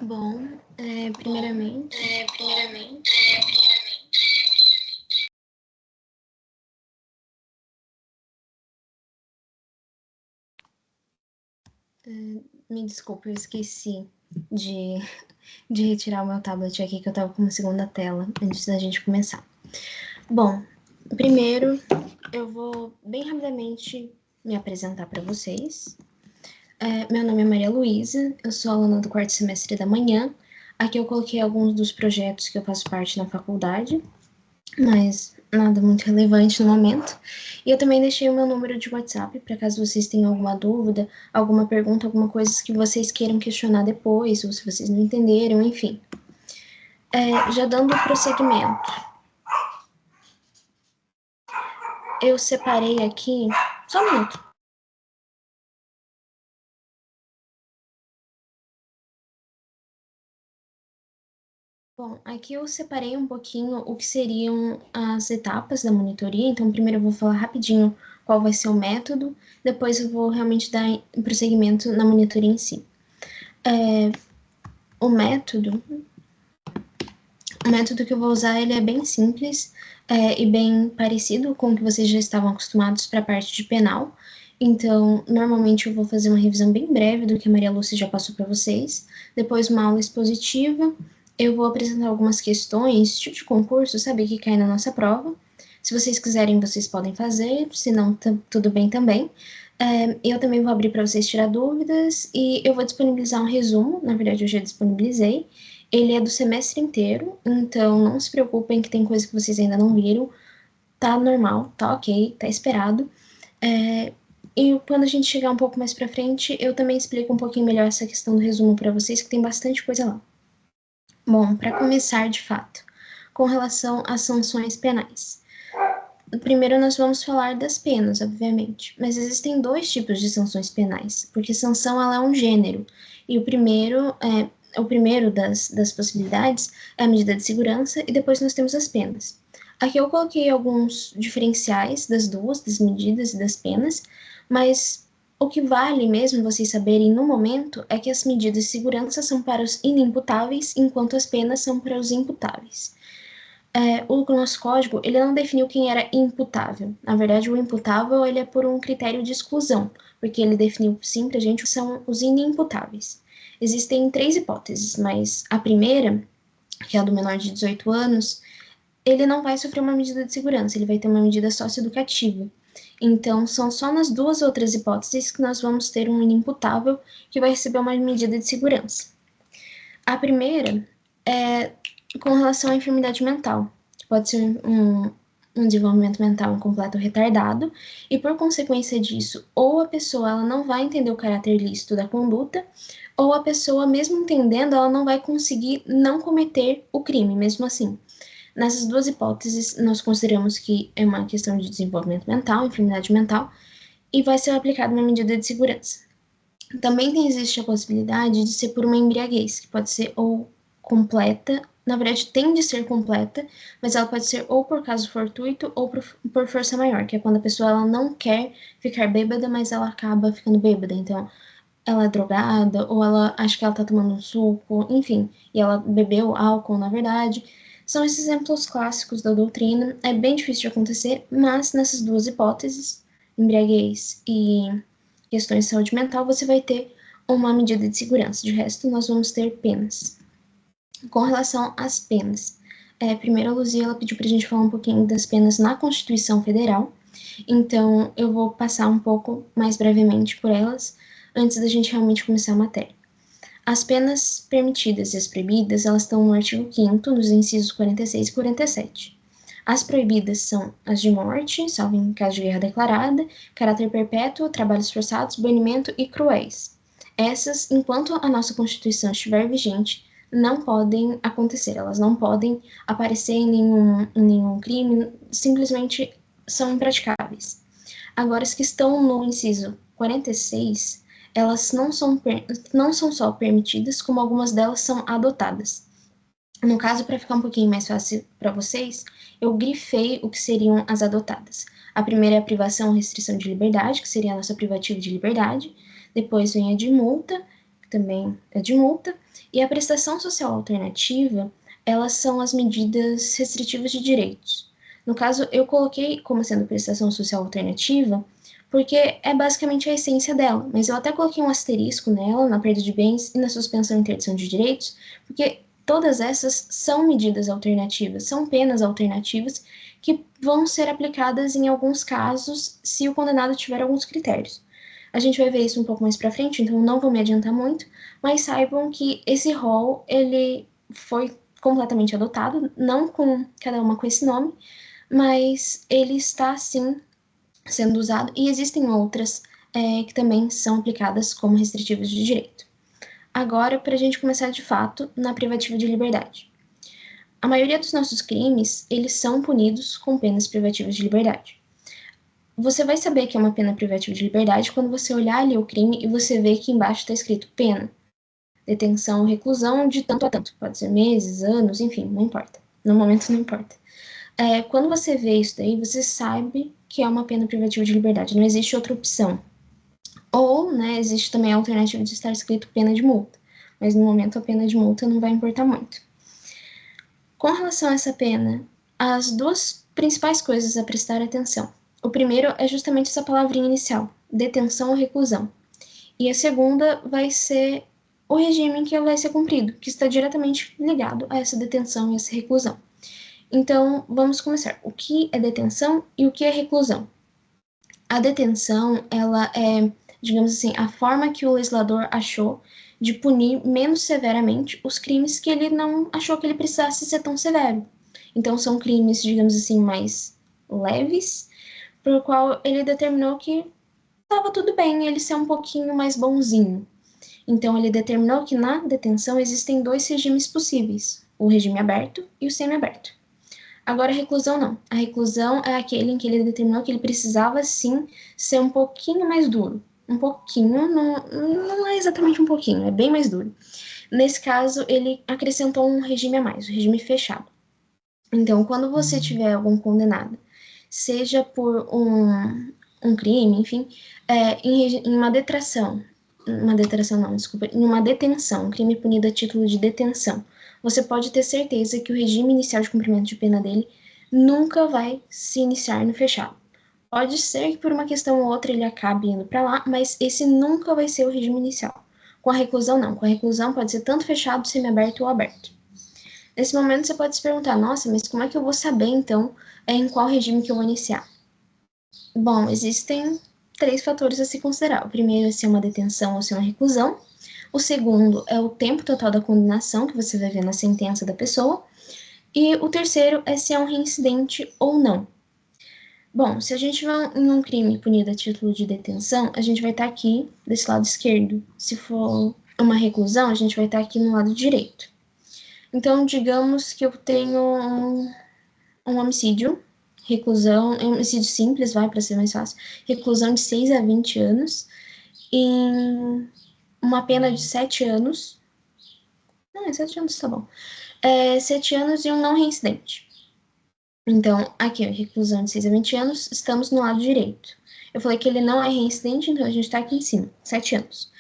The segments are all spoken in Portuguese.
Bom, primeiramente, me desculpe, eu esqueci de, de retirar o meu tablet aqui, que eu tava com uma segunda tela antes da gente começar. Bom, primeiro eu vou bem rapidamente me apresentar para vocês. Meu nome é Maria Luísa, eu sou aluna do quarto semestre da manhã. Aqui eu coloquei alguns dos projetos que eu faço parte na faculdade, mas nada muito relevante no momento. E eu também deixei o meu número de WhatsApp para caso vocês tenham alguma dúvida, alguma pergunta, alguma coisa que vocês queiram questionar depois, ou se vocês não entenderam, enfim. Já dando prosseguimento, eu separei aqui. Só um minuto. Bom, aqui eu separei um pouquinho o que seriam as etapas da monitoria. Então, primeiro eu vou falar rapidinho qual vai ser o método, depois eu vou realmente dar prosseguimento na monitoria em si. O método que eu vou usar, ele é bem simples e bem parecido com o que vocês já estavam acostumados para a parte de penal. Então, normalmente eu vou fazer uma revisão bem breve do que a Maria Lúcia já passou para vocês, depois uma aula expositiva, eu vou apresentar algumas questões, tipo de concurso, sabe, que cai na nossa prova. Se vocês quiserem, vocês podem fazer, se não, tudo bem também. Eu também vou abrir para vocês tirar dúvidas e eu vou disponibilizar um resumo, na verdade eu já disponibilizei. Ele é do semestre inteiro, então não se preocupem que tem coisa que vocês ainda não viram. Tá normal, tá ok, tá esperado. E quando a gente chegar um pouco mais pra frente, eu também explico um pouquinho melhor essa questão do resumo para vocês, que tem bastante coisa lá. Bom, para começar de fato, com relação às sanções penais. Primeiro nós vamos falar das penas, obviamente, mas existem dois tipos de sanções penais, porque sanção ela é um gênero, e o primeiro das possibilidades é a medida de segurança, e depois nós temos as penas. Aqui eu coloquei alguns diferenciais das duas, das medidas e das penas, mas o que vale mesmo vocês saberem no momento é que as medidas de segurança são para os inimputáveis, enquanto as penas são para os imputáveis. O nosso código, ele não definiu quem era imputável. Na verdade, o imputável, ele é por um critério de exclusão, porque ele definiu, sim, pra gente, que são os inimputáveis. Existem três hipóteses, mas a primeira, que é a do menor de 18 anos, ele não vai sofrer uma medida de segurança, ele vai ter uma medida socioeducativa. Então, são só nas duas outras hipóteses que nós vamos ter um inimputável que vai receber uma medida de segurança. A primeira é com relação à enfermidade mental, que pode ser um desenvolvimento mental incompleto ou retardado, e por consequência disso, ou a pessoa ela não vai entender o caráter lícito da conduta, ou a pessoa, mesmo entendendo, ela não vai conseguir não cometer o crime, mesmo assim. Nessas duas hipóteses, nós consideramos que é uma questão de desenvolvimento mental, enfermidade mental, e vai ser aplicada uma medida de segurança. Também existe a possibilidade de ser por uma embriaguez, que pode ser ou completa, na verdade tem de ser completa, mas ela pode ser ou por caso fortuito ou por força maior, que é quando a pessoa ela não quer ficar bêbada, mas ela acaba ficando bêbada. Então, ela é drogada, ou ela acha que ela tá tomando um suco, enfim, e ela bebeu álcool, na verdade. São esses exemplos clássicos da doutrina. É bem difícil de acontecer, mas nessas duas hipóteses, embriaguez e questões de saúde mental, você vai ter uma medida de segurança. De resto, nós vamos ter penas. Com relação às penas, primeiro a Luzia ela pediu para a gente falar um pouquinho das penas na Constituição Federal, então eu vou passar um pouco mais brevemente por elas, antes da gente realmente começar a matéria. As penas permitidas e as proibidas, elas estão no artigo 5º, nos incisos 46 e 47. As proibidas são as de morte, salvo em caso de guerra declarada, caráter perpétuo, trabalhos forçados, banimento e cruéis. Essas, enquanto a nossa Constituição estiver vigente, não podem acontecer, elas não podem aparecer em nenhum crime, simplesmente são impraticáveis. Agora, as que estão no inciso 46, elas não são só permitidas, como algumas delas são adotadas. No caso, para ficar um pouquinho mais fácil para vocês, eu grifei o que seriam as adotadas. A primeira é a privação ou restrição de liberdade, que seria a nossa privativa de liberdade. Depois vem a de multa, que também é de multa, e a prestação social alternativa, elas são as medidas restritivas de direitos. No caso, eu coloquei como sendo prestação social alternativa, porque é basicamente a essência dela, mas eu até coloquei um asterisco nela, na perda de bens e na suspensão e interdição de direitos, porque todas essas são medidas alternativas, são penas alternativas que vão ser aplicadas em alguns casos se o condenado tiver alguns critérios. A gente vai ver isso um pouco mais para frente, então não vou me adiantar muito, mas saibam que esse rol, ele foi completamente adotado, não com cada uma com esse nome, mas ele está, sim, sendo usado, e existem outras que também são aplicadas como restritivas de direito. Agora, para a gente começar de fato na privativa de liberdade. A maioria dos nossos crimes, eles são punidos com penas privativas de liberdade. Você vai saber que é uma pena privativa de liberdade quando você olhar ali o crime e você ver que embaixo está escrito pena, detenção ou reclusão de tanto a tanto. Pode ser meses, anos, enfim, não importa. No momento não importa. Quando você vê isso daí, você sabe que é uma pena privativa de liberdade, não existe outra opção. Ou, né, existe também a alternativa de estar escrito pena de multa, mas no momento a pena de multa não vai importar muito. Com relação a essa pena, as duas principais coisas a prestar atenção. O primeiro é justamente essa palavrinha inicial, detenção ou reclusão. E a segunda vai ser o regime que vai ser cumprido, que está diretamente ligado a essa detenção e essa reclusão. Então, vamos começar. O que é detenção e o que é reclusão? A detenção, ela é, digamos assim, a forma que o legislador achou de punir menos severamente os crimes que ele não achou que ele precisasse ser tão severo. Então, são crimes, digamos assim, mais leves, por qual ele determinou que estava tudo bem ele ser um pouquinho mais bonzinho. Então, ele determinou que na detenção existem dois regimes possíveis, o regime aberto e o semiaberto. Agora, a reclusão não. A reclusão é aquele em que ele determinou que ele precisava, sim, ser um pouquinho mais duro. Um pouquinho, não é exatamente um pouquinho, é bem mais duro. Nesse caso, ele acrescentou um regime a mais, o regime fechado. Então, quando você tiver algum condenado, seja por um crime, enfim, em uma detração, em uma detenção, um crime punido a título de detenção, você pode ter certeza que o regime inicial de cumprimento de pena dele nunca vai se iniciar no fechado. Pode ser que por uma questão ou outra ele acabe indo para lá, mas esse nunca vai ser o regime inicial. Com a reclusão, não. Com a reclusão pode ser tanto fechado, semiaberto ou aberto. Nesse momento você pode se perguntar, nossa, mas como é que eu vou saber, então, em qual regime que eu vou iniciar? Bom, existem 3 fatores a se considerar. O primeiro é se é uma detenção ou se é uma reclusão. O segundo é o tempo total da condenação, que você vai ver na sentença da pessoa. E o terceiro é se é um reincidente ou não. Bom, se a gente vai em um crime punido a título de detenção, a gente vai estar aqui desse lado esquerdo. Se for uma reclusão, a gente vai estar aqui no lado direito. Então, digamos que eu tenho um homicídio, reclusão, homicídio simples, vai para ser mais fácil, reclusão de 6 a 20 anos, em uma pena de 7 anos. Não, 7 anos tá bom. 7 anos e um não reincidente. Então, aqui, ó, reclusão de 6 a 20 anos, estamos no lado direito. Eu falei que ele não é reincidente, então a gente tá aqui em cima, 7 anos.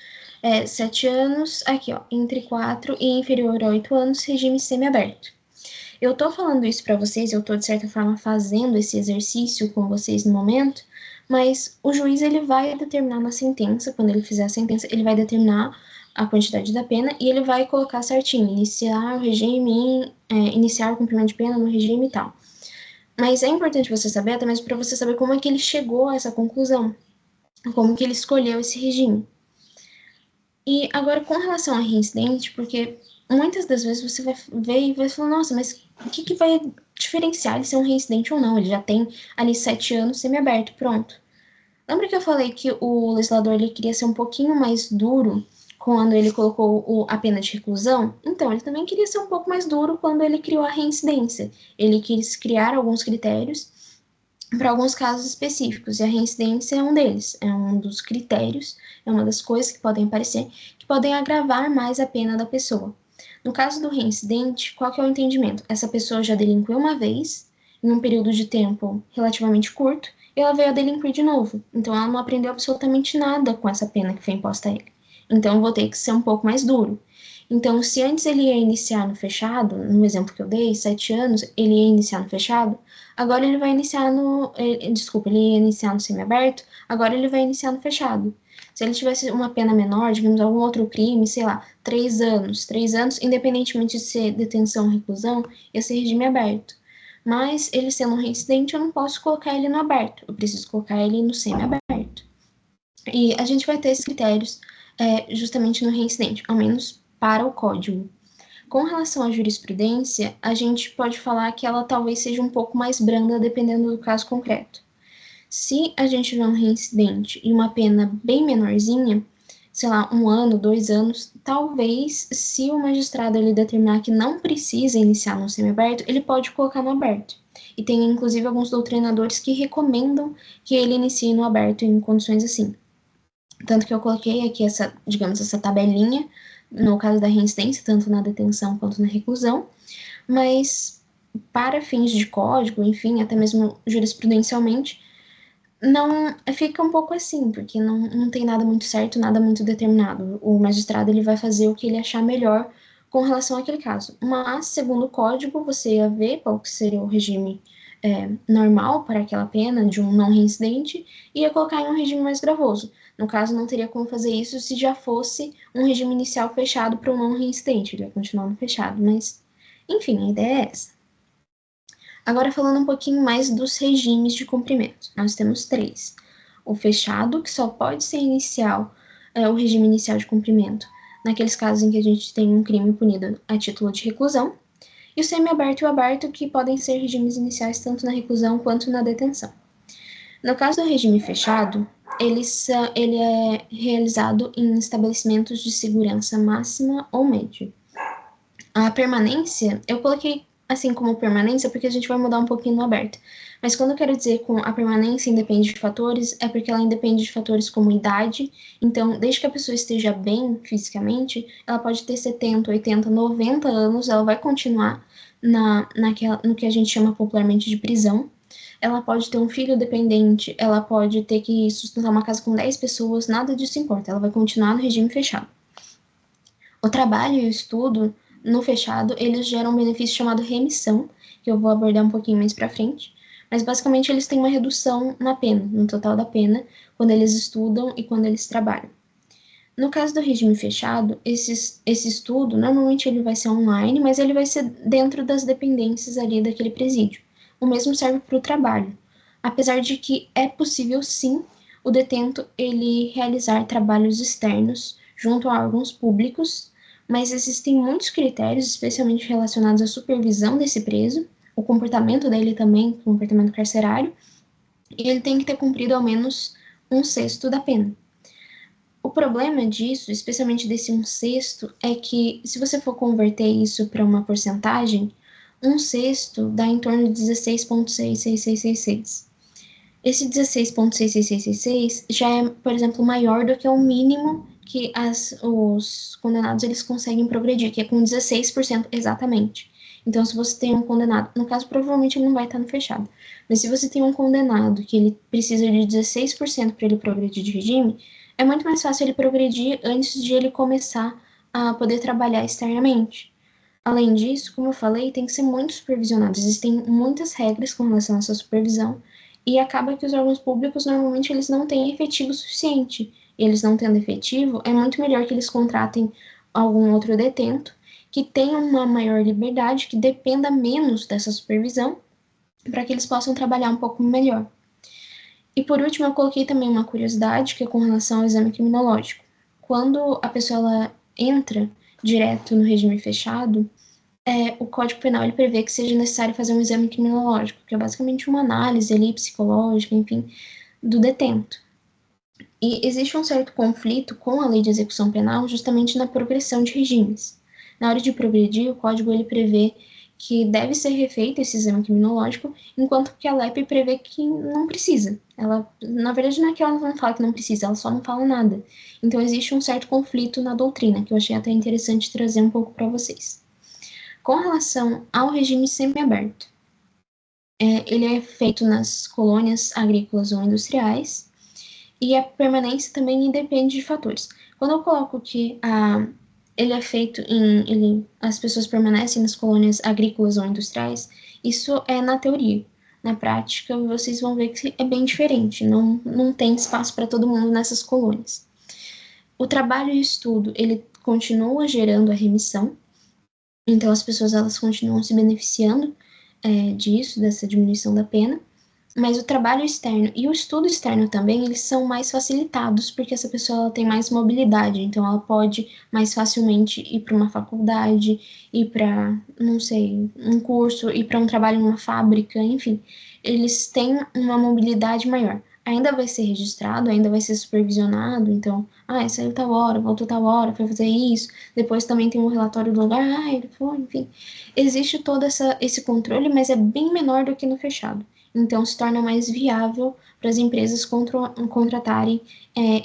7 anos, aqui, ó, entre 4 e inferior a 8 anos, regime semiaberto. Eu tô falando isso para vocês, eu tô, de certa forma, fazendo esse exercício com vocês no momento, mas o juiz, ele vai determinar na sentença, quando ele fizer a sentença, ele vai determinar a quantidade da pena e ele vai colocar certinho, iniciar o regime, iniciar o cumprimento de pena no regime e tal. Mas é importante você saber, até mesmo para você saber como é que ele chegou a essa conclusão, como que ele escolheu esse regime. E agora, com relação a reincidente, porque muitas das vezes você vai ver e vai falar, nossa, mas o que vai diferenciar ele ser um reincidente ou não? Ele já tem ali 7 anos semiaberto, pronto. Lembra que eu falei que o legislador ele queria ser um pouquinho mais duro quando ele colocou a pena de reclusão? Então, ele também queria ser um pouco mais duro quando ele criou a reincidência. Ele quis criar alguns critérios para alguns casos específicos, e a reincidência é um deles, é um dos critérios, é uma das coisas que podem aparecer, que podem agravar mais a pena da pessoa. No caso do reincidente, qual que é o entendimento? Essa pessoa já delinquiu uma vez, em um período de tempo relativamente curto, e ela veio a delinquir de novo. Então, ela não aprendeu absolutamente nada com essa pena que foi imposta a ele. Então, eu vou ter que ser um pouco mais duro. Então, se antes ele ia iniciar no fechado, no exemplo que eu dei, 7 anos, ele ia iniciar no fechado, agora ele vai iniciar no. Desculpa, ele ia iniciar no semiaberto, agora ele vai iniciar no fechado. Se ele tivesse uma pena menor, digamos, algum outro crime, sei lá, 3 anos. 3 anos, independentemente de ser detenção ou reclusão, ia ser regime aberto. Mas ele sendo um reincidente, eu não posso colocar ele no aberto, eu preciso colocar ele no semiaberto. E a gente vai ter esses critérios justamente no reincidente, ao menos para o código. Com relação à jurisprudência, a gente pode falar que ela talvez seja um pouco mais branda dependendo do caso concreto. Se a gente tiver um reincidente e uma pena bem menorzinha, sei lá, 1 ano, 2 anos, talvez, se o magistrado ele determinar que não precisa iniciar no semiaberto, ele pode colocar no aberto. E tem, inclusive, alguns doutrinadores que recomendam que ele inicie no aberto em condições assim. Tanto que eu coloquei aqui essa, digamos, essa tabelinha, no caso da reincidência, tanto na detenção quanto na reclusão, mas para fins de código, enfim, até mesmo jurisprudencialmente, não fica um pouco assim, porque não tem nada muito certo, nada muito determinado. O magistrado ele vai fazer o que ele achar melhor com relação àquele caso. Mas, segundo o código, você ia ver qual que seria o regime normal para aquela pena de um não reincidente e ia colocar em um regime mais gravoso. No caso, não teria como fazer isso se já fosse um regime inicial fechado para um não reincidente. Ele ia continuar no fechado, mas, enfim, a ideia é essa. Agora, falando um pouquinho mais dos regimes de cumprimento. Nós temos 3. O fechado, que só pode ser inicial, o regime inicial de cumprimento, naqueles casos em que a gente tem um crime punido a título de reclusão. E o semiaberto e o aberto, que podem ser regimes iniciais tanto na reclusão quanto na detenção. No caso do regime fechado, ele é realizado em estabelecimentos de segurança máxima ou média. A permanência, eu coloquei assim como permanência porque a gente vai mudar um pouquinho no aberto. Mas quando eu quero dizer com a permanência independe de fatores, é porque ela independe de fatores como idade. Então, desde que a pessoa esteja bem fisicamente, ela pode ter 70, 80, 90 anos, ela vai continuar no que a gente chama popularmente de prisão. Ela pode ter um filho dependente, ela pode ter que sustentar uma casa com 10 pessoas, nada disso importa, ela vai continuar no regime fechado. O trabalho e o estudo no fechado, eles geram um benefício chamado remissão, que eu vou abordar um pouquinho mais para frente, mas basicamente eles têm uma redução na pena, no total da pena, quando eles estudam e quando eles trabalham. No caso do regime fechado, esse estudo, normalmente ele vai ser online, mas ele vai ser dentro das dependências ali daquele presídio. O mesmo serve para o trabalho. Apesar de que é possível, sim, o detento ele realizar trabalhos externos junto a órgãos públicos, mas existem muitos critérios, especialmente relacionados à supervisão desse preso, o comportamento dele também, o comportamento carcerário, e ele tem que ter cumprido ao menos 1/6 da pena. O problema disso, especialmente desse 1/6, é que se você for converter isso para uma porcentagem, 1/6 dá em torno de 16,66666. Esse 16,66666 já é, por exemplo, maior do que o mínimo que os condenados eles conseguem progredir, que é com 16% exatamente. Então, se você tem um condenado, no caso, provavelmente ele não vai estar no fechado, mas se você tem um condenado que ele precisa de 16% para ele progredir de regime, é muito mais fácil ele progredir antes de ele começar a poder trabalhar externamente. Além disso, como eu falei, tem que ser muito supervisionado. Existem muitas regras com relação a essa supervisão e acaba que os órgãos públicos normalmente eles não têm efetivo suficiente. E eles não tendo efetivo, é muito melhor que eles contratem algum outro detento que tenha uma maior liberdade, que dependa menos dessa supervisão, para que eles possam trabalhar um pouco melhor. E por último, eu coloquei também uma curiosidade, que é com relação ao exame criminológico. Quando a pessoa ela entra direto no regime fechado, o Código Penal ele prevê que seja necessário fazer um exame criminológico, que é basicamente uma análise ali, psicológica, enfim, do detento. E existe um certo conflito com a lei de execução penal justamente na progressão de regimes. Na hora de progredir, o Código ele prevê que deve ser refeito esse exame criminológico, enquanto que a LEP prevê que não precisa. Ela, na verdade, não é que ela não fala que não precisa, ela só não fala nada. Então, existe um certo conflito na doutrina, que eu achei até interessante trazer um pouco para vocês. Com relação ao regime semiaberto, ele é feito nas colônias agrícolas ou industriais, e a permanência também independe de fatores. Quando eu coloco que ele é feito as pessoas permanecem nas colônias agrícolas ou industriais, isso é na teoria. Na prática, vocês vão ver que é bem diferente, não tem espaço para todo mundo nessas colônias. O trabalho e o estudo, ele continua gerando a remissão, então as pessoas elas continuam se beneficiando disso, dessa diminuição da pena, mas o trabalho externo e o estudo externo também, eles são mais facilitados, porque essa pessoa ela tem mais mobilidade, então ela pode mais facilmente ir para uma faculdade, ir para, não sei, um curso, ir para um trabalho em uma fábrica, enfim. Eles têm uma mobilidade maior. Ainda vai ser registrado, ainda vai ser supervisionado, então, saiu tal hora, voltou tal hora, foi fazer isso, depois também tem um relatório do lugar, ele foi, enfim. Existe todo esse controle, mas é bem menor do que no fechado. Então, se torna mais viável para as empresas contratarem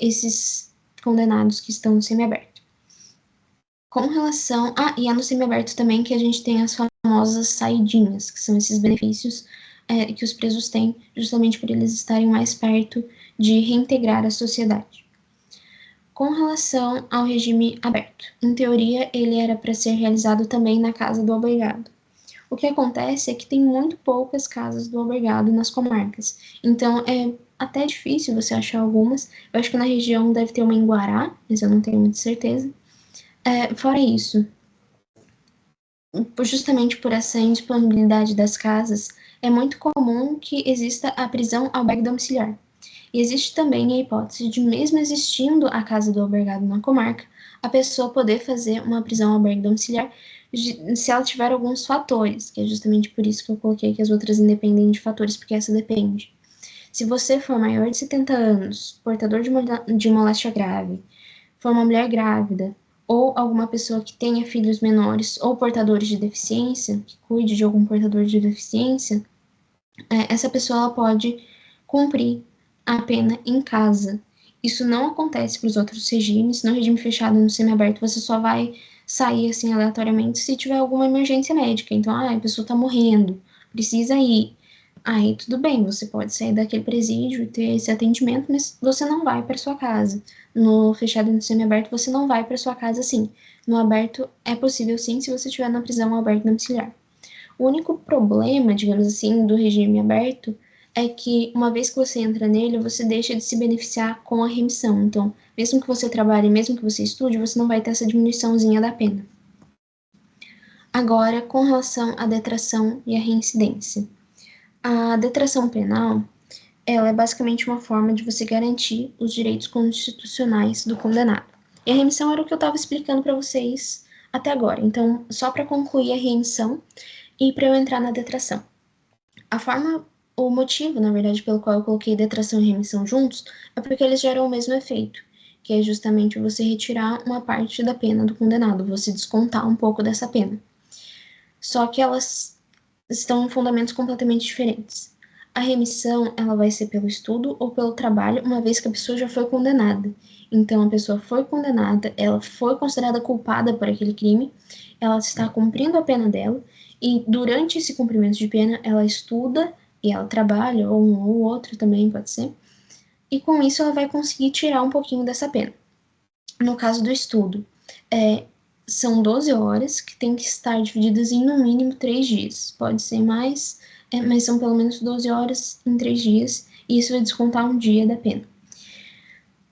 esses condenados que estão no semiaberto. Com relação. E é no semiaberto também que a gente tem as famosas saidinhas, que são esses benefícios que os presos têm, justamente por eles estarem mais perto de reintegrar a sociedade. Com relação ao regime aberto, em teoria, ele era para ser realizado também na casa do albergado. O que acontece é que tem muito poucas casas do albergado nas comarcas. Então, é até difícil você achar algumas. Eu acho que na região deve ter uma em Guará, mas eu não tenho muita certeza. Fora isso, justamente por essa indisponibilidade das casas, é muito comum que exista a prisão albergue domiciliar. E existe também a hipótese de, mesmo existindo a casa do albergado na comarca, a pessoa poder fazer uma prisão albergue domiciliar se ela tiver alguns fatores, que é justamente por isso que eu coloquei que as outras independem de fatores, porque essa depende. Se você for maior de 70 anos, portador de moléstia grave, for uma mulher grávida, ou alguma pessoa que tenha filhos menores ou portadores de deficiência, que cuide de algum portador de deficiência, essa pessoa ela pode cumprir a pena em casa. Isso não acontece para os outros regimes. No regime fechado, no semiaberto, você só vai sair assim aleatoriamente se tiver alguma emergência médica. Então, a pessoa está morrendo, precisa ir. Aí tudo bem, você pode sair daquele presídio e ter esse atendimento, mas você não vai para sua casa. No fechado e no semiaberto, você não vai para sua casa sim. No aberto é possível sim, se você estiver na prisão aberta domiciliar. O único problema, digamos assim, do regime aberto é que, uma vez que você entra nele, você deixa de se beneficiar com a remissão. Então, mesmo que você trabalhe, mesmo que você estude, você não vai ter essa diminuiçãozinha da pena. Agora, com relação à detração e à reincidência. A detração penal, ela é basicamente uma forma de você garantir os direitos constitucionais do condenado. E a remissão era o que eu estava explicando para vocês até agora. Então, só para concluir a remissão e para eu entrar na detração. O motivo, na verdade, pelo qual eu coloquei detração e remissão juntos, é porque eles geram o mesmo efeito, que é justamente você retirar uma parte da pena do condenado, você descontar um pouco dessa pena. Só que elas estão em fundamentos completamente diferentes. A remissão, ela vai ser pelo estudo ou pelo trabalho, uma vez que a pessoa já foi condenada. Então, a pessoa foi condenada, ela foi considerada culpada por aquele crime, ela está cumprindo a pena dela, e durante esse cumprimento de pena, ela estuda e ela trabalha, ou um ou outro também pode ser, e com isso ela vai conseguir tirar um pouquinho dessa pena. No caso do estudo, são 12 horas que tem que estar divididas em no mínimo 3 dias. Pode ser mais, mas são pelo menos 12 horas em 3 dias, e isso vai descontar um dia da pena.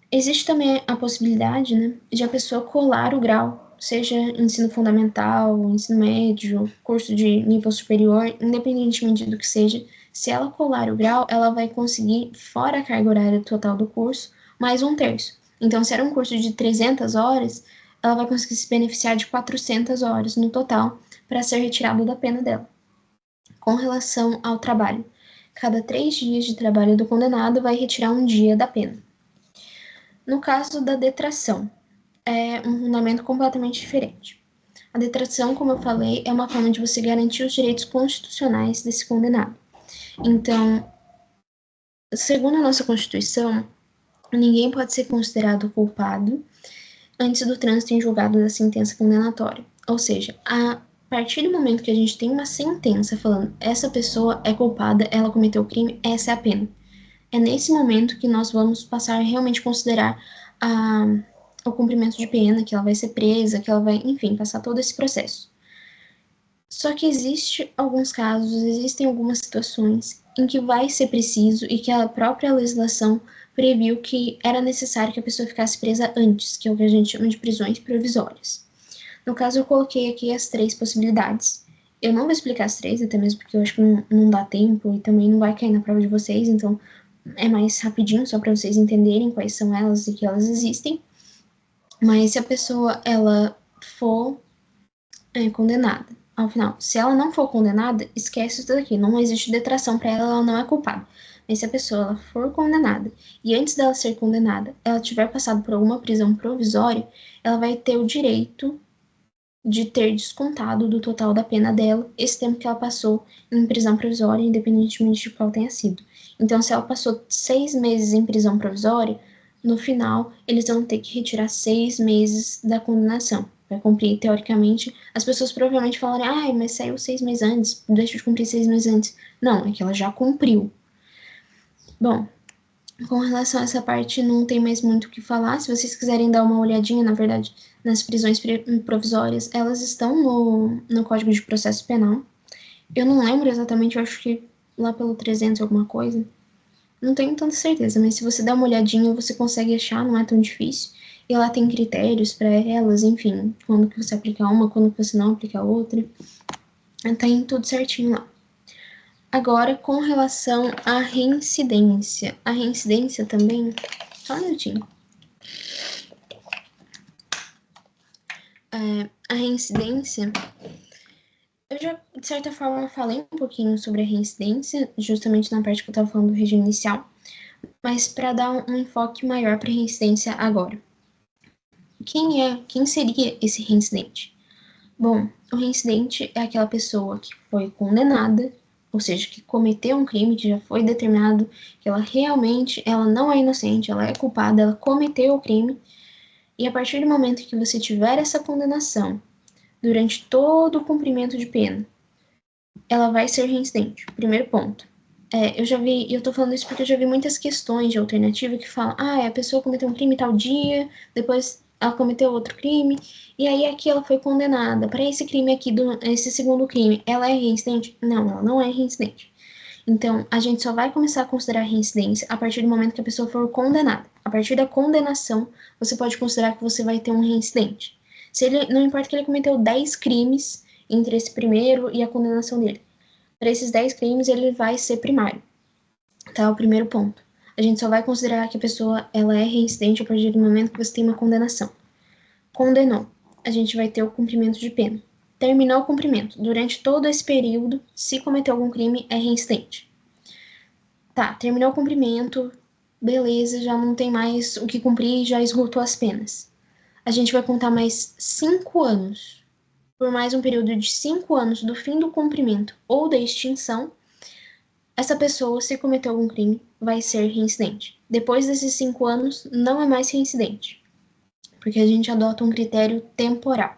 Existe também a possibilidade, né, de a pessoa colar o grau, seja ensino fundamental, ensino médio, curso de nível superior, independentemente do que seja, se ela colar o grau, ela vai conseguir, fora a carga horária total do curso, mais um terço. Então, se era um curso de 300 horas, ela vai conseguir se beneficiar de 400 horas no total para ser retirado da pena dela. Com relação ao trabalho, cada 3 dias de trabalho do condenado vai retirar um dia da pena. No caso da detração, é um fundamento completamente diferente. A detração, como eu falei, é uma forma de você garantir os direitos constitucionais desse condenado. Então, segundo a nossa Constituição, ninguém pode ser considerado culpado antes do trânsito em julgado da sentença condenatória. Ou seja, a partir do momento que a gente tem uma sentença falando essa pessoa é culpada, ela cometeu o crime, essa é a pena. É nesse momento que nós vamos passar a realmente considerar o cumprimento de pena, que ela vai ser presa, que ela vai, enfim, passar todo esse processo. Só que existe alguns casos, existem algumas situações em que vai ser preciso e que a própria legislação previu que era necessário que a pessoa ficasse presa antes, que é o que a gente chama de prisões provisórias. No caso, eu coloquei aqui as 3 possibilidades. Eu não vou explicar as 3, até mesmo porque eu acho que não dá tempo e também não vai cair na prova de vocês, então é mais rapidinho, só para vocês entenderem quais são elas e que elas existem. Mas se a pessoa, ela for condenada, ao final, se ela não for condenada, esquece isso daqui, não existe detração para ela, ela não é culpada. Mas se a pessoa ela for condenada e antes dela ser condenada, ela tiver passado por alguma prisão provisória, ela vai ter o direito de ter descontado do total da pena dela esse tempo que ela passou em prisão provisória, independentemente de qual tenha sido. Então, se ela passou 6 meses em prisão provisória, no final, eles vão ter que retirar 6 meses da condenação. Vai cumprir, teoricamente, as pessoas provavelmente falarem, ah, mas saiu 6 meses antes, deixa de cumprir 6 meses antes. Não, é que ela já cumpriu. Bom, com relação a essa parte, não tem mais muito o que falar. Se vocês quiserem dar uma olhadinha, na verdade, nas prisões provisórias, elas estão no Código de Processo Penal. Eu não lembro exatamente, eu acho que lá pelo 300 alguma coisa. Não tenho tanta certeza, mas se você der uma olhadinha, você consegue achar, não é tão difícil. E lá tem critérios para elas, enfim, quando que você aplica uma, quando que você não aplica outra. Tem tudo certinho lá. Agora, com relação à reincidência. A reincidência também... Só um minutinho. A reincidência... Eu já, de certa forma, falei um pouquinho sobre a reincidência, justamente na parte que eu estava falando do regime inicial, mas para dar um enfoque maior para a reincidência agora. Quem seria esse reincidente? Bom, o reincidente é aquela pessoa que foi condenada, ou seja, que cometeu um crime, que já foi determinado que ela realmente, ela não é inocente, ela é culpada, ela cometeu o crime, e a partir do momento que você tiver essa condenação, durante todo o cumprimento de pena, ela vai ser reincidente. Primeiro ponto. Eu já vi, e eu tô falando isso porque eu já vi muitas questões de alternativa que falam, a pessoa cometeu um crime tal dia, depois ela cometeu outro crime, e aí aqui ela foi condenada. Para esse crime aqui, esse segundo crime, ela é reincidente? Não, ela não é reincidente. Então, a gente só vai começar a considerar reincidência a partir do momento que a pessoa for condenada. A partir da condenação, você pode considerar que você vai ter um reincidente. Se ele, não importa que ele cometeu 10 crimes entre esse primeiro e a condenação dele. Para esses 10 crimes, ele vai ser primário. Tá? O primeiro ponto. A gente só vai considerar que a pessoa ela é reincidente a partir do momento que você tem uma condenação. Condenou. A gente vai ter o cumprimento de pena. Terminou o cumprimento. Durante todo esse período, se cometeu algum crime, é reincidente. Tá, terminou o cumprimento, beleza, já não tem mais o que cumprir, já esgotou as penas. A gente vai contar mais 5 anos. Por mais um período de 5 anos do fim do cumprimento ou da extinção, essa pessoa, se cometeu algum crime, vai ser reincidente. Depois desses 5 anos, não é mais reincidente, porque a gente adota um critério temporal.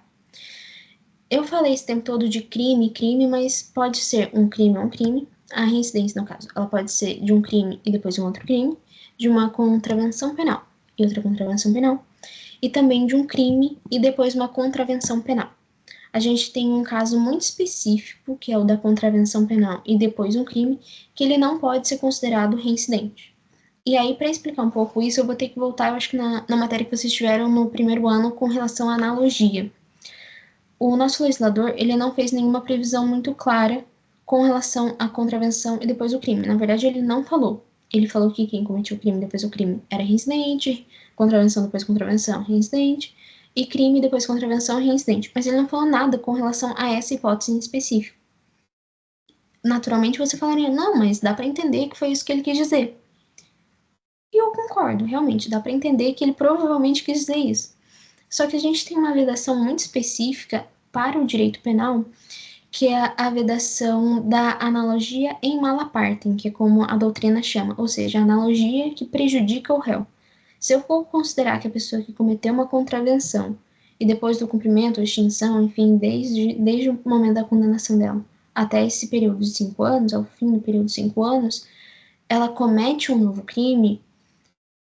Eu falei esse tempo todo de crime, mas pode ser um crime ou um crime. A reincidência, no caso, ela pode ser de um crime e depois de um outro crime, de uma contravenção penal e outra contravenção penal, e também de um crime e depois uma contravenção penal. A gente tem um caso muito específico, que é o da contravenção penal e depois um crime, que ele não pode ser considerado reincidente. E aí, para explicar um pouco isso, eu vou ter que voltar, eu acho que na matéria que vocês tiveram no primeiro ano com relação à analogia. O nosso legislador, ele não fez nenhuma previsão muito clara com relação à contravenção e depois o crime. Na verdade, ele não falou. Ele falou que quem cometeu o crime depois o crime era reincidente, contravenção depois contravenção, reincidente, e crime depois contravenção, reincidente. Mas ele não falou nada com relação a essa hipótese em específico. Naturalmente, você falaria, não, mas dá para entender que foi isso que ele quis dizer. E eu concordo, realmente, dá para entender que ele provavelmente quis dizer isso. Só que a gente tem uma vedação muito específica para o direito penal, que é a vedação da analogia em mala partem, que é como a doutrina chama, ou seja, a analogia que prejudica o réu. Se eu for considerar que a pessoa que cometeu uma contravenção e depois do cumprimento ou extinção, enfim, desde o momento da condenação dela até esse período de 5 anos, ao fim do período de 5 anos, ela comete um novo crime,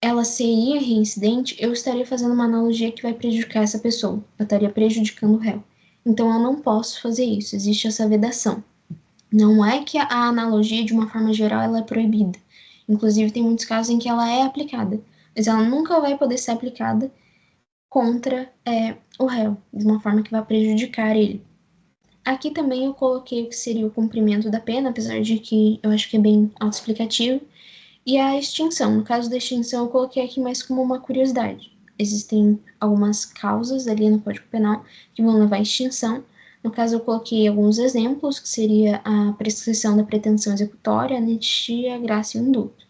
ela seria reincidente, eu estaria fazendo uma analogia que vai prejudicar essa pessoa. Eu estaria prejudicando o réu. Então, eu não posso fazer isso. Existe essa vedação. Não é que a analogia, de uma forma geral, ela é proibida. Inclusive, tem muitos casos em que ela é aplicada. Mas ela nunca vai poder ser aplicada contra o réu, de uma forma que vai prejudicar ele. Aqui também eu coloquei o que seria o cumprimento da pena, apesar de que eu acho que é bem autoexplicativo. E a extinção. No caso da extinção, eu coloquei aqui mais como uma curiosidade. Existem algumas causas ali no Código Penal que vão levar à extinção. No caso, eu coloquei alguns exemplos, que seria a prescrição da pretensão executória, anistia, graça e indulto.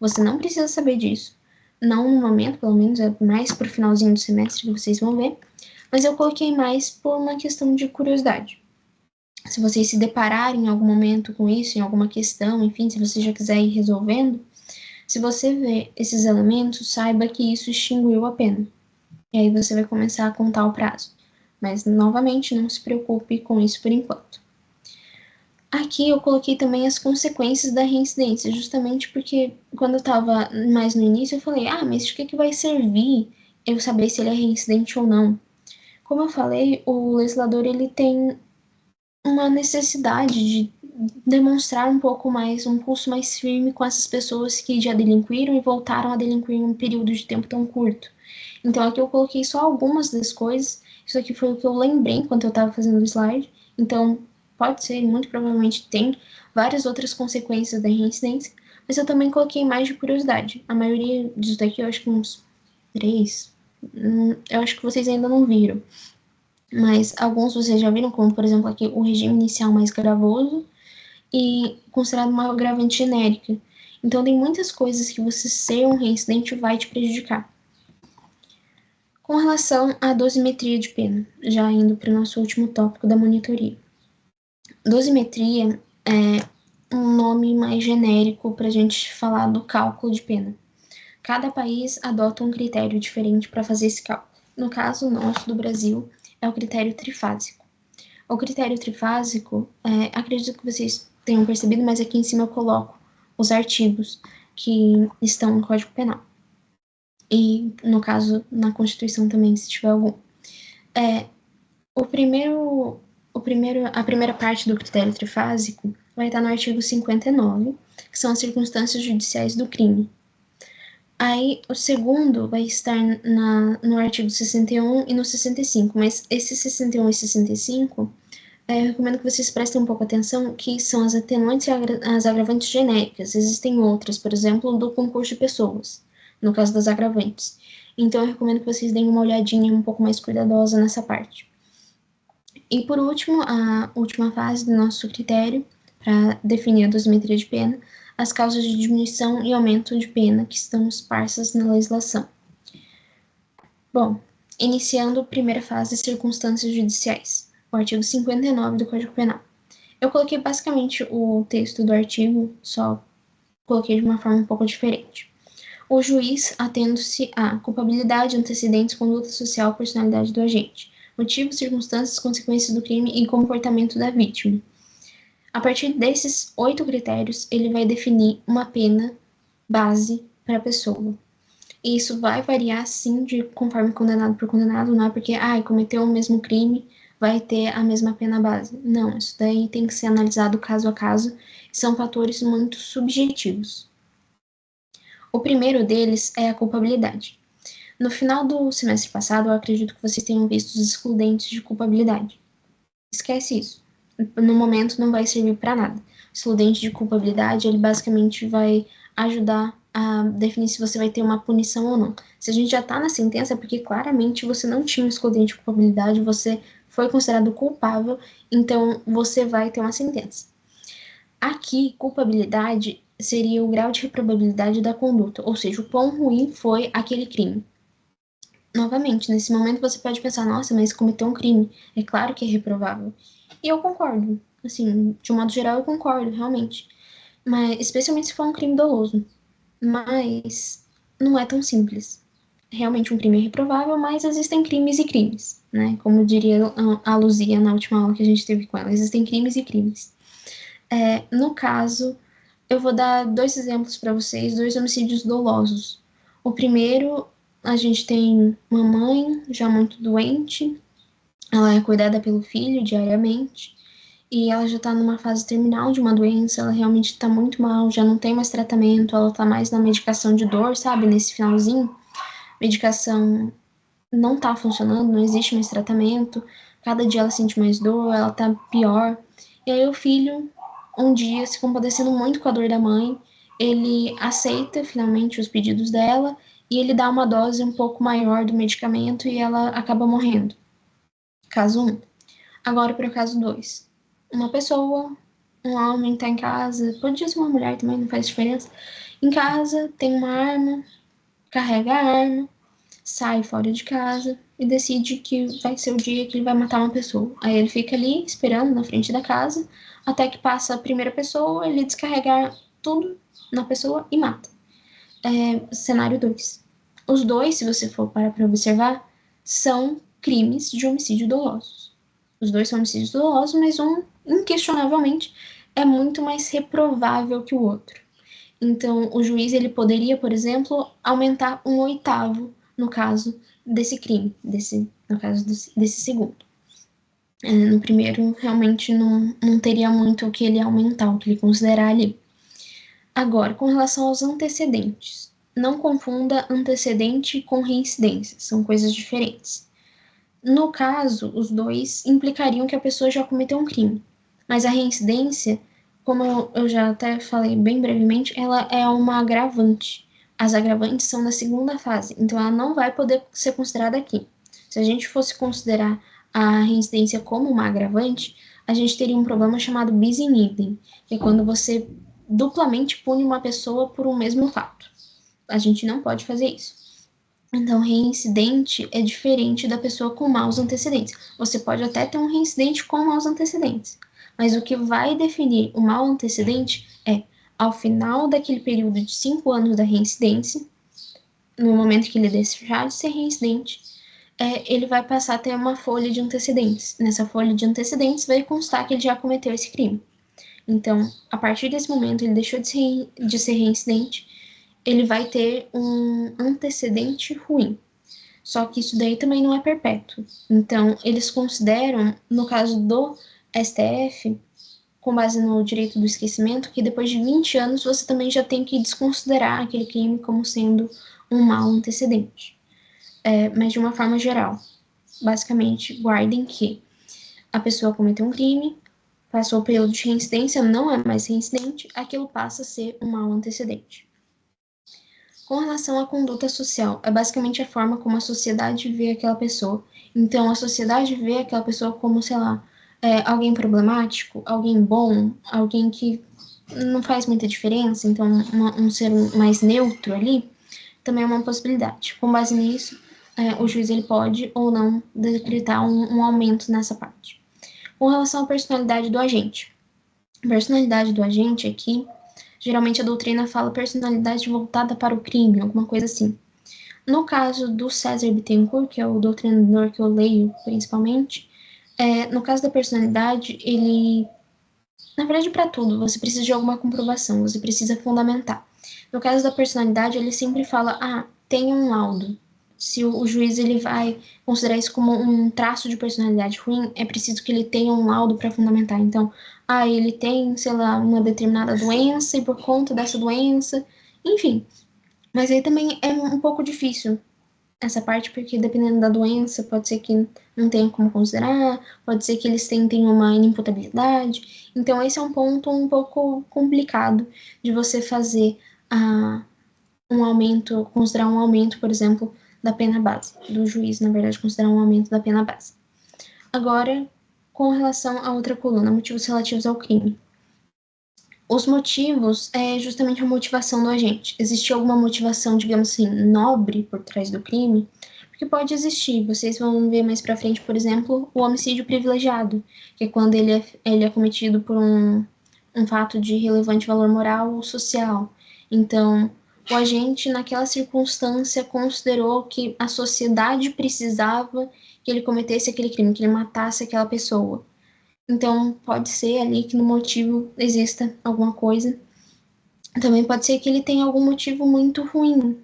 Você não precisa saber disso. Não no momento, pelo menos, é mais para o finalzinho do semestre que vocês vão ver. Mas eu coloquei mais por uma questão de curiosidade. Se vocês se depararem em algum momento com isso, em alguma questão, enfim, se você já quiser ir resolvendo, se você vê esses elementos, saiba que isso extinguiu a pena. E aí você vai começar a contar o prazo. Mas, novamente, não se preocupe com isso por enquanto. Aqui eu coloquei também as consequências da reincidência, justamente porque quando eu estava mais no início, eu falei, mas de que vai servir eu saber se ele é reincidente ou não? Como eu falei, o legislador ele tem uma necessidade de demonstrar um pouco mais, um pulso mais firme com essas pessoas que já delinquiram e voltaram a delinquir em um período de tempo tão curto. Então aqui eu coloquei só algumas das coisas, isso aqui foi o que eu lembrei enquanto eu estava fazendo o slide, então pode ser, muito provavelmente tem várias outras consequências da reincidência, mas eu também coloquei mais de curiosidade. A maioria disso daqui, eu acho que uns 3, eu acho que vocês ainda não viram. Mas alguns vocês já viram, como por exemplo aqui o regime inicial mais gravoso e considerado uma agravante genérica. Então tem muitas coisas que você ser um reincidente vai te prejudicar. Com relação à dosimetria de pena, já indo para o nosso último tópico da monitoria. Dosimetria é um nome mais genérico para a gente falar do cálculo de pena. Cada país adota um critério diferente para fazer esse cálculo. No caso nosso do Brasil, é o critério trifásico. O critério trifásico, acredito que vocês tenham percebido, mas aqui em cima eu coloco os artigos que estão no Código Penal. E, no caso, na Constituição também, se tiver algum. A primeira parte do critério trifásico vai estar no artigo 59, que são as circunstâncias judiciais do crime. Aí, o segundo vai estar no artigo 61 e no 65, mas esses 61 e 65, eu recomendo que vocês prestem um pouco atenção, que são as atenuantes e as agravantes genéricas. Existem outras, por exemplo, do concurso de pessoas, no caso das agravantes. Então, eu recomendo que vocês deem uma olhadinha um pouco mais cuidadosa nessa parte. E, por último, a última fase do nosso critério, para definir a dosimetria de pena, as causas de diminuição e aumento de pena que estão esparsas na legislação. Bom, iniciando a primeira fase, circunstâncias judiciais, o artigo 59 do Código Penal. Eu coloquei basicamente o texto do artigo, só coloquei de uma forma um pouco diferente. O juiz, atendo-se à culpabilidade, antecedentes, conduta social, personalidade do agente, motivos, circunstâncias, consequências do crime e comportamento da vítima. A partir desses 8 critérios, ele vai definir uma pena base para a pessoa. E isso vai variar, sim, de conforme condenado por condenado, não é porque, cometeu o mesmo crime, vai ter a mesma pena base. Não, isso daí tem que ser analisado caso a caso, são fatores muito subjetivos. O primeiro deles é a culpabilidade. No final do semestre passado, eu acredito que vocês tenham visto os excludentes de culpabilidade. Esquece isso. No momento não vai servir para nada. O excludente de culpabilidade, ele basicamente vai ajudar a definir se você vai ter uma punição ou não. Se a gente já está na sentença, é porque claramente você não tinha um excludente de culpabilidade, você foi considerado culpável, então você vai ter uma sentença. Aqui, culpabilidade seria o grau de reprobabilidade da conduta, ou seja, o quão ruim foi aquele crime. Novamente, nesse momento você pode pensar, nossa, mas cometeu um crime, é claro que é reprovável. E eu concordo, assim, de um modo geral eu concordo, realmente. Mas, especialmente se for um crime doloso. Mas não é tão simples. Realmente um crime é reprovável, mas existem crimes e crimes, né? Como diria a Luzia na última aula que a gente teve com ela, existem crimes e crimes. No caso, eu vou dar 2 exemplos para vocês, 2 homicídios dolosos. O primeiro, a gente tem uma mãe já muito doente, ela é cuidada pelo filho diariamente, e ela já tá numa fase terminal de uma doença, ela realmente tá muito mal, já não tem mais tratamento, ela tá mais na medicação de dor, sabe, nesse finalzinho. Medicação não tá funcionando, não existe mais tratamento, cada dia ela sente mais dor, ela tá pior. E aí o filho, um dia, se compadecendo muito com a dor da mãe, ele aceita finalmente os pedidos dela e ele dá uma dose um pouco maior do medicamento e ela acaba morrendo. Caso um. Agora para o caso 2. Uma pessoa, um homem está em casa, pode ser uma mulher também, não faz diferença. Em casa, tem uma arma, carrega a arma, sai fora de casa e decide que vai ser o dia que ele vai matar uma pessoa. Aí ele fica ali esperando na frente da casa, até que passa a primeira pessoa, ele descarrega tudo na pessoa e mata. Cenário 2. Os dois, se você for parar para observar, são crimes de homicídio dolosos. Os dois são homicídios dolosos, mas um, inquestionavelmente, é muito mais reprovável que o outro. Então, o juiz ele poderia, por exemplo, aumentar um oitavo no caso desse crime, no caso desse segundo. No primeiro, realmente não teria muito o que ele aumentar, o que ele considerar ali. Agora, com relação aos antecedentes, não confunda antecedente com reincidência, são coisas diferentes. No caso, os dois implicariam que a pessoa já cometeu um crime, mas a reincidência, como eu já até falei bem brevemente, ela é uma agravante. As agravantes são na segunda fase, então ela não vai poder ser considerada aqui. Se a gente fosse considerar a reincidência como uma agravante, a gente teria um problema chamado bis in idem, que é quando você duplamente pune uma pessoa por um mesmo fato. A gente não pode fazer isso. Então, reincidente é diferente da pessoa com maus antecedentes. Você pode até ter um reincidente com maus antecedentes, mas o que vai definir o mau antecedente é, ao final daquele período de 5 anos da reincidência, no momento que ele deixar de ser reincidente, ele vai passar a ter uma folha de antecedentes. Nessa folha de antecedentes vai constar que ele já cometeu esse crime. Então, a partir desse momento, ele deixou de ser reincidente, ele vai ter um antecedente ruim. Só que isso daí também não é perpétuo. Então, eles consideram, no caso do STF, com base no direito do esquecimento, que depois de 20 anos você também já tem que desconsiderar aquele crime como sendo um mau antecedente. Mas de uma forma geral, basicamente, guardem que a pessoa cometeu um crime, passou o período de reincidência, não é mais reincidente, aquilo passa a ser um mau antecedente. Com relação à conduta social, é basicamente a forma como a sociedade vê aquela pessoa. Então, a sociedade vê aquela pessoa como, sei lá, alguém problemático, alguém bom, alguém que não faz muita diferença, então um ser mais neutro ali, também é uma possibilidade. Com base nisso, o juiz ele pode ou não decretar um aumento nessa parte. Com relação à personalidade do agente. A personalidade do agente aqui, geralmente a doutrina fala personalidade voltada para o crime, alguma coisa assim. No caso do César Bittencourt, que é o doutrinador que eu leio principalmente, no caso da personalidade, ele, na verdade, para tudo, você precisa de alguma comprovação, você precisa fundamentar. No caso da personalidade, ele sempre fala, tem um laudo. Se o juiz ele vai considerar isso como um traço de personalidade ruim, é preciso que ele tenha um laudo para fundamentar. Então, ele tem, sei lá, uma determinada doença e por conta dessa doença, enfim. Mas aí também é um pouco difícil essa parte, porque dependendo da doença, pode ser que não tenha como considerar, pode ser que eles tentem uma inimputabilidade. Então, esse é um ponto um pouco complicado de você fazer um aumento, considerar um aumento, por exemplo, da pena base, do juiz, na verdade, considerar um aumento da pena base. Agora, com relação à outra coluna, motivos relativos ao crime. Os motivos é justamente a motivação do agente. Existe alguma motivação, digamos assim, nobre por trás do crime? Porque pode existir. Vocês vão ver mais pra frente, por exemplo, o homicídio privilegiado, que é quando ele é cometido por um fato de relevante valor moral ou social. Então, o agente, naquela circunstância, considerou que a sociedade precisava que ele cometesse aquele crime, que ele matasse aquela pessoa. Então, pode ser ali que no motivo exista alguma coisa. Também pode ser que ele tenha algum motivo muito ruim.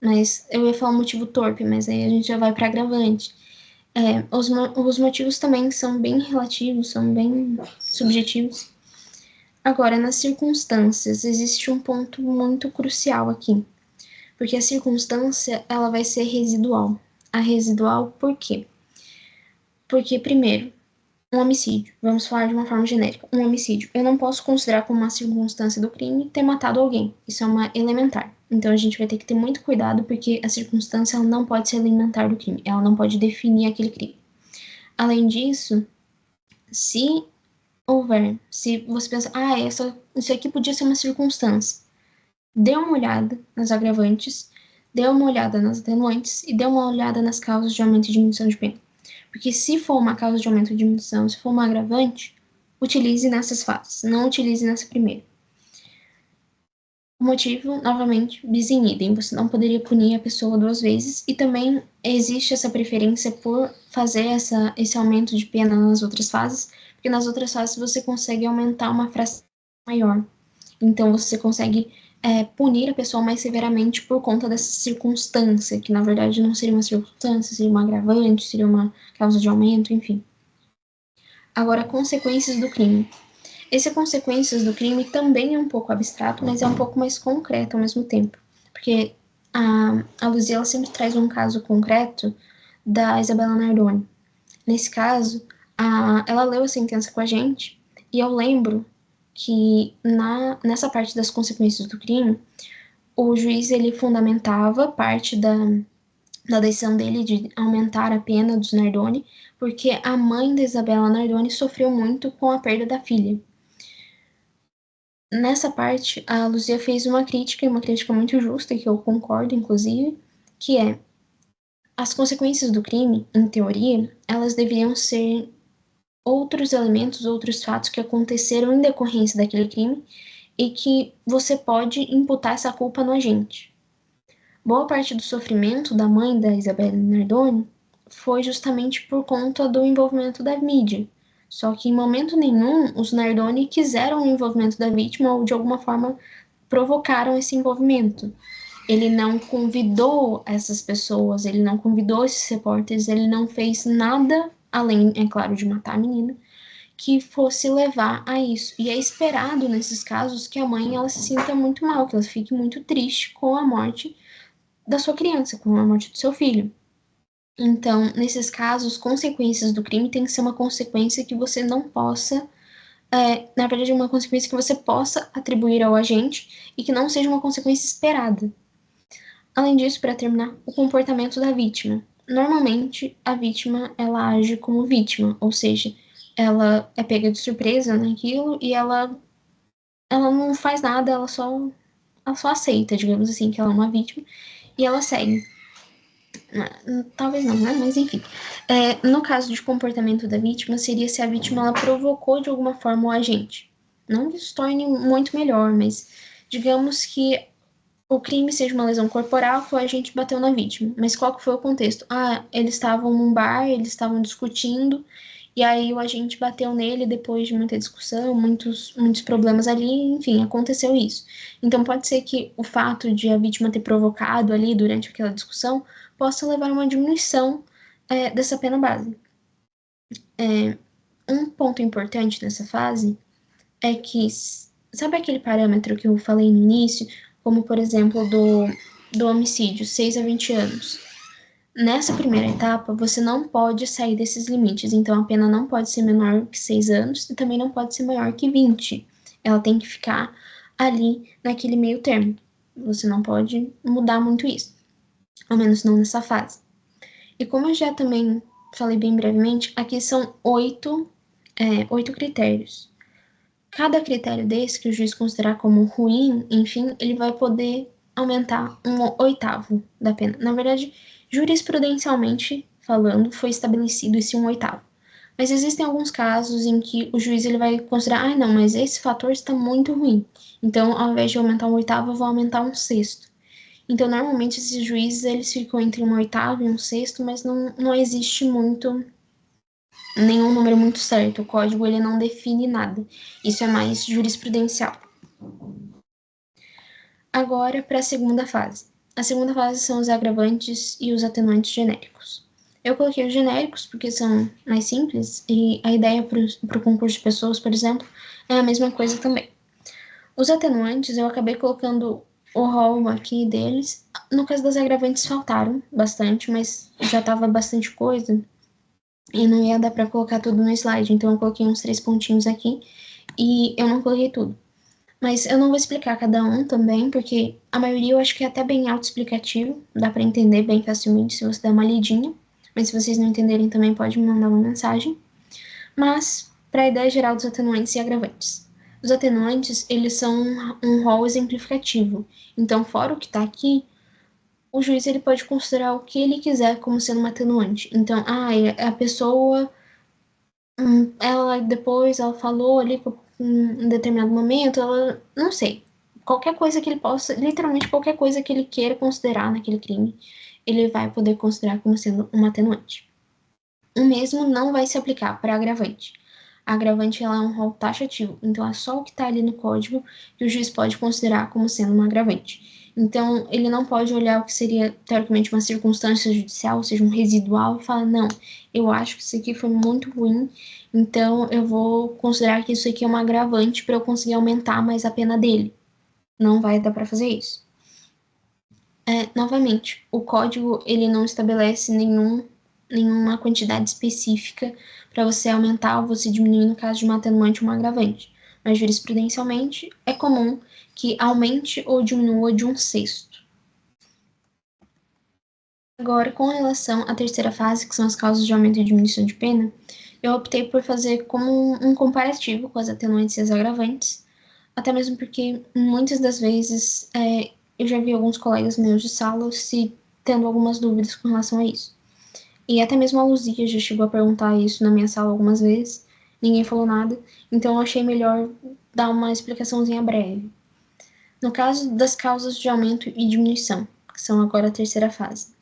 Mas eu ia falar um motivo torpe, mas aí a gente já vai para agravante. Os motivos também são bem relativos, são bem subjetivos. Agora, nas circunstâncias, existe um ponto muito crucial aqui, porque a circunstância, ela vai ser residual. A residual, por quê? Porque, primeiro, um homicídio, vamos falar de uma forma genérica, um homicídio, eu não posso considerar como uma circunstância do crime ter matado alguém, isso é uma elementar. Então, a gente vai ter que ter muito cuidado, porque a circunstância, ela não pode ser elementar do crime, ela não pode definir aquele crime. Além disso, se se você pensa, isso aqui podia ser uma circunstância, dê uma olhada nas agravantes, dê uma olhada nas atenuantes e dê uma olhada nas causas de aumento e diminuição de pena. Porque se for uma causa de aumento e diminuição, se for uma agravante, utilize nessas fases, não utilize nessa primeira. O motivo, novamente, bis in idem, você não poderia punir a pessoa duas vezes, e também existe essa preferência por fazer esse aumento de pena nas outras fases, porque nas outras fases você consegue aumentar uma fração maior. Então, você consegue punir a pessoa mais severamente por conta dessa circunstância, que na verdade não seria uma circunstância, seria uma agravante, seria uma causa de aumento, enfim. Agora, consequências do crime. Esse consequências do crime também é um pouco abstrato, mas é um pouco mais concreto ao mesmo tempo. Porque a Luzia, ela sempre traz um caso concreto da Isabela Nardoni. Nesse caso, ela leu a sentença com a gente, e eu lembro que nessa parte das consequências do crime, o juiz ele fundamentava parte da decisão dele de aumentar a pena dos Nardoni, porque a mãe da Isabela Nardoni sofreu muito com a perda da filha. Nessa parte, a Luzia fez uma crítica, e uma crítica muito justa, que eu concordo, inclusive, que é as consequências do crime, em teoria, elas deveriam ser outros elementos, outros fatos que aconteceram em decorrência daquele crime e que você pode imputar essa culpa no agente. Boa parte do sofrimento da mãe da Isabelle Nardoni foi justamente por conta do envolvimento da mídia. Só que em momento nenhum os Nardoni quiseram o envolvimento da vítima ou de alguma forma provocaram esse envolvimento. Ele não convidou essas pessoas, ele não convidou esses repórteres, ele não fez nada além, é claro, de matar a menina, que fosse levar a isso. E é esperado nesses casos que a mãe ela se sinta muito mal, que ela fique muito triste com a morte da sua criança, com a morte do seu filho. Então, nesses casos, consequências do crime tem que ser uma consequência que você não possa, na verdade, uma consequência que você possa atribuir ao agente e que não seja uma consequência esperada. Além disso, para terminar, o comportamento da vítima. Normalmente, a vítima ela age como vítima, ou seja, ela é pega de surpresa naquilo e ela não faz nada, ela só aceita, digamos assim, que ela é uma vítima e ela segue. Talvez não, né? Mas enfim. No caso de comportamento da vítima, seria se a vítima ela provocou de alguma forma o agente. Não que isso torne muito melhor, mas digamos que o crime seja uma lesão corporal, que o agente bateu na vítima. Mas qual que foi o contexto? Eles estavam num bar, eles estavam discutindo, e aí o agente bateu nele depois de muita discussão, muitos problemas ali, enfim, aconteceu isso. Então pode ser que o fato de a vítima ter provocado ali durante aquela discussão possa levar a uma diminuição dessa pena base. Um ponto importante nessa fase é que, sabe aquele parâmetro que eu falei no início, como por exemplo do homicídio, 6 a 20 anos? Nessa primeira etapa, você não pode sair desses limites, então a pena não pode ser menor que 6 anos e também não pode ser maior que 20. Ela tem que ficar ali naquele meio termo. Você não pode mudar muito isso, ao menos não nessa fase. E como eu já também falei bem brevemente, aqui são 8 critérios. Cada critério desse que o juiz considerar como ruim, enfim, ele vai poder aumentar um oitavo da pena. Na verdade, jurisprudencialmente falando, foi estabelecido esse um oitavo. Mas existem alguns casos em que o juiz ele vai considerar, não, mas esse fator está muito ruim. Então, ao invés de aumentar um oitavo, eu vou aumentar um sexto. Então, normalmente, esses juízes, eles ficam entre um oitavo e um sexto, mas não existe nenhum número muito certo. O código ele não define nada. Isso é mais jurisprudencial. Agora, para a segunda fase. A segunda fase são os agravantes e os atenuantes genéricos. Eu coloquei os genéricos porque são mais simples e a ideia para o concurso de pessoas, por exemplo, é a mesma coisa também. Os atenuantes, eu acabei colocando o rol aqui deles. No caso das agravantes, faltaram bastante, mas já estava bastante coisa e não ia dar para colocar tudo no slide, então eu coloquei uns 3 pontinhos aqui e eu não coloquei tudo. Mas eu não vou explicar cada um também, porque a maioria eu acho que é até bem autoexplicativo, dá para entender bem facilmente se você der uma lidinha. Mas se vocês não entenderem também, pode me mandar uma mensagem. Mas, para a ideia geral dos atenuantes e agravantes. Os atenuantes, eles são um rol exemplificativo. Então, fora o que está aqui, o juiz ele pode considerar o que ele quiser como sendo um atenuante. Então, a pessoa, ela falou ali em determinado momento, ela, não sei, qualquer coisa que ele possa, literalmente qualquer coisa que ele queira considerar naquele crime, ele vai poder considerar como sendo um atenuante. O mesmo não vai se aplicar para agravante. A agravante ela é um rol taxativo, então é só o que está ali no código que o juiz pode considerar como sendo um agravante. Então, ele não pode olhar o que seria, teoricamente, uma circunstância judicial, ou seja, um residual, e falar, não, eu acho que isso aqui foi muito ruim, então eu vou considerar que isso aqui é um agravante para eu conseguir aumentar mais a pena dele. Não vai dar para fazer isso. Novamente, o código ele não estabelece nenhuma quantidade específica para você aumentar ou você diminuir no caso de uma atenuante ou um agravante. Mas jurisprudencialmente é comum que aumente ou diminua de 1/6. Agora, com relação à terceira fase, que são as causas de aumento e diminuição de pena, eu optei por fazer como um comparativo com as atenuantes e as agravantes, até mesmo porque muitas das vezes eu já vi alguns colegas meus de sala se tendo algumas dúvidas com relação a isso. E até mesmo a Luzia já chegou a perguntar isso na minha sala algumas vezes, ninguém falou nada, então eu achei melhor dar uma explicaçãozinha breve. No caso das causas de aumento e diminuição, que são agora a terceira fase.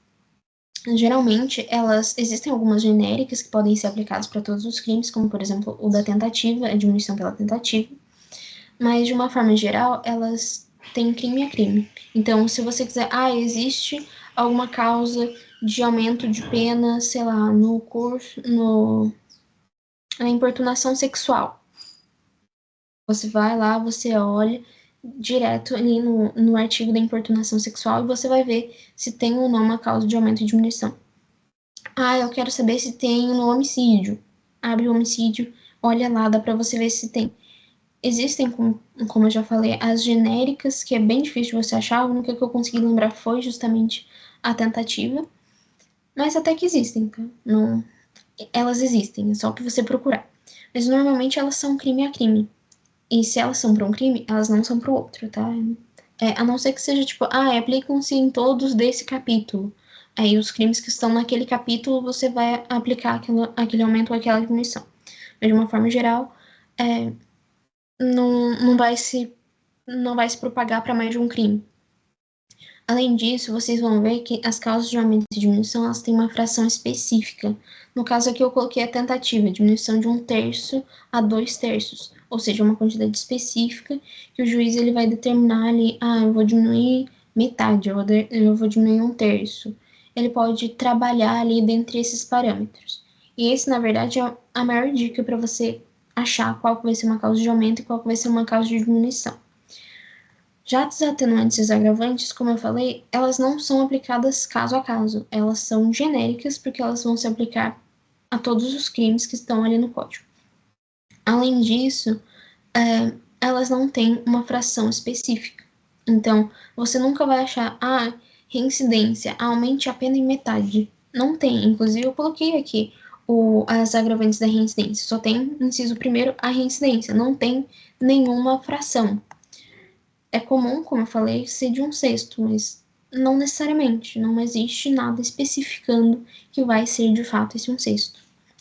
Geralmente, existem algumas genéricas que podem ser aplicadas para todos os crimes, como por exemplo o da tentativa, a diminuição pela tentativa, mas de uma forma geral, elas têm crime a crime. Então, se você quiser, existe alguma causa de aumento de pena, sei lá, na importunação sexual. Você vai lá, você olha direto ali no artigo da importunação sexual e você vai ver se tem ou não uma causa de aumento e diminuição. Eu quero saber se tem no homicídio. Abre o homicídio, olha lá, dá pra você ver se tem. Existem, como eu já falei, as genéricas, que é bem difícil de você achar. A única que eu consegui lembrar foi justamente a tentativa. Mas até que existem, tá? Não, elas existem, é só pra você procurar. Mas normalmente elas são crime a crime. E se elas são para um crime, elas não são para o outro, tá? A não ser que seja tipo, aplicam-se em todos desse capítulo. Aí os crimes que estão naquele capítulo, você vai aplicar aquele aumento ou aquela diminuição. Mas de uma forma geral, não vai se propagar para mais de um crime. Além disso, vocês vão ver que as causas de aumento e diminuição, elas têm uma fração específica. No caso aqui, eu coloquei a tentativa, diminuição de 1/3 a 2/3, ou seja, uma quantidade específica que o juiz ele vai determinar ali, eu vou diminuir metade, eu vou diminuir 1/3. Ele pode trabalhar ali dentre esses parâmetros. E esse, na verdade, é a maior dica para você achar qual que vai ser uma causa de aumento e qual que vai ser uma causa de diminuição. Já as atenuantes e os agravantes, como eu falei, elas não são aplicadas caso a caso, elas são genéricas porque elas vão se aplicar a todos os crimes que estão ali no código. Além disso, elas não têm uma fração específica. Então, você nunca vai achar, reincidência, aumente a pena em metade. Não tem. Inclusive, eu coloquei aqui as agravantes da reincidência. Só tem, inciso primeiro, a reincidência. Não tem nenhuma fração. É comum, como eu falei, ser de 1/6, mas não necessariamente. Não existe nada especificando que vai ser de fato esse 1/6.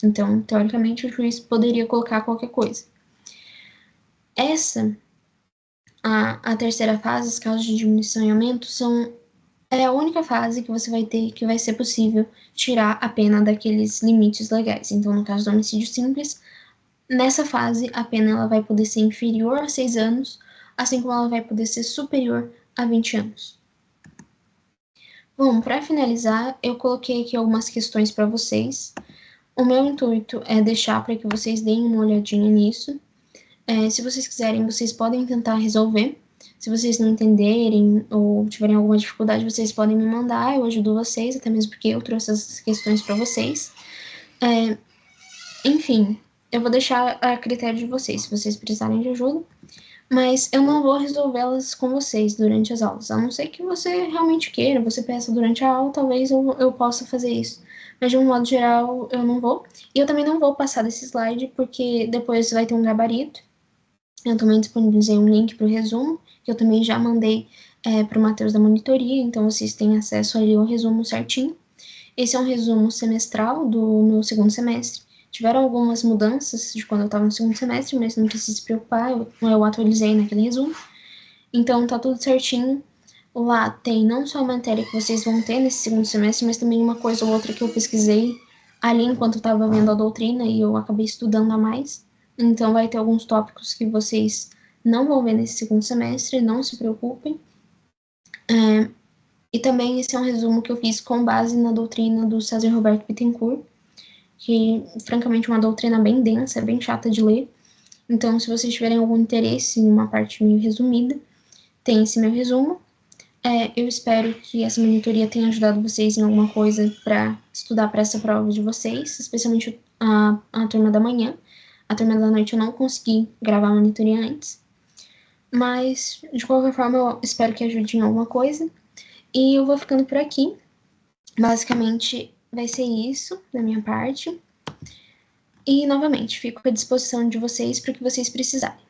Então, teoricamente, o juiz poderia colocar qualquer coisa. A terceira fase, as causas de diminuição e aumento, é a única fase que você vai ter que vai ser possível tirar a pena daqueles limites legais. Então, no caso do homicídio simples, nessa fase, a pena ela vai poder ser inferior a 6 anos, assim como ela vai poder ser superior a 20 anos. Bom, para finalizar, eu coloquei aqui algumas questões para vocês. O meu intuito é deixar para que vocês deem uma olhadinha nisso. Se vocês quiserem, vocês podem tentar resolver. Se vocês não entenderem ou tiverem alguma dificuldade, vocês podem me mandar, eu ajudo vocês, até mesmo porque eu trouxe essas questões para vocês. Enfim, eu vou deixar a critério de vocês, se vocês precisarem de ajuda. Mas eu não vou resolvê-las com vocês durante as aulas, a não ser que você realmente queira, você peça durante a aula, talvez eu possa fazer isso. Mas de um modo geral, eu não vou. E eu também não vou passar desse slide, porque depois vai ter um gabarito. Eu também disponibilizei um link para o resumo, que eu também já mandei para o Matheus da monitoria, então vocês têm acesso ali ao resumo certinho. Esse é um resumo semestral do meu segundo semestre. Tiveram algumas mudanças de quando eu estava no segundo semestre, mas não precisa se preocupar, eu atualizei naquele resumo. Então tá tudo certinho. Lá tem não só a matéria que vocês vão ter nesse segundo semestre, mas também uma coisa ou outra que eu pesquisei ali enquanto eu estava vendo a doutrina e eu acabei estudando a mais. Então vai ter alguns tópicos que vocês não vão ver nesse segundo semestre, não se preocupem. E também esse é um resumo que eu fiz com base na doutrina do César Roberto Bittencourt, que francamente é uma doutrina bem densa, bem chata de ler. Então, se vocês tiverem algum interesse em uma parte meio resumida, tem esse meu resumo. Eu espero que essa monitoria tenha ajudado vocês em alguma coisa para estudar para essa prova de vocês, especialmente a turma da manhã. A turma da noite eu não consegui gravar a monitoria antes. Mas, de qualquer forma, eu espero que ajude em alguma coisa. E eu vou ficando por aqui. Basicamente, vai ser isso da minha parte. E, novamente, fico à disposição de vocês para o que vocês precisarem.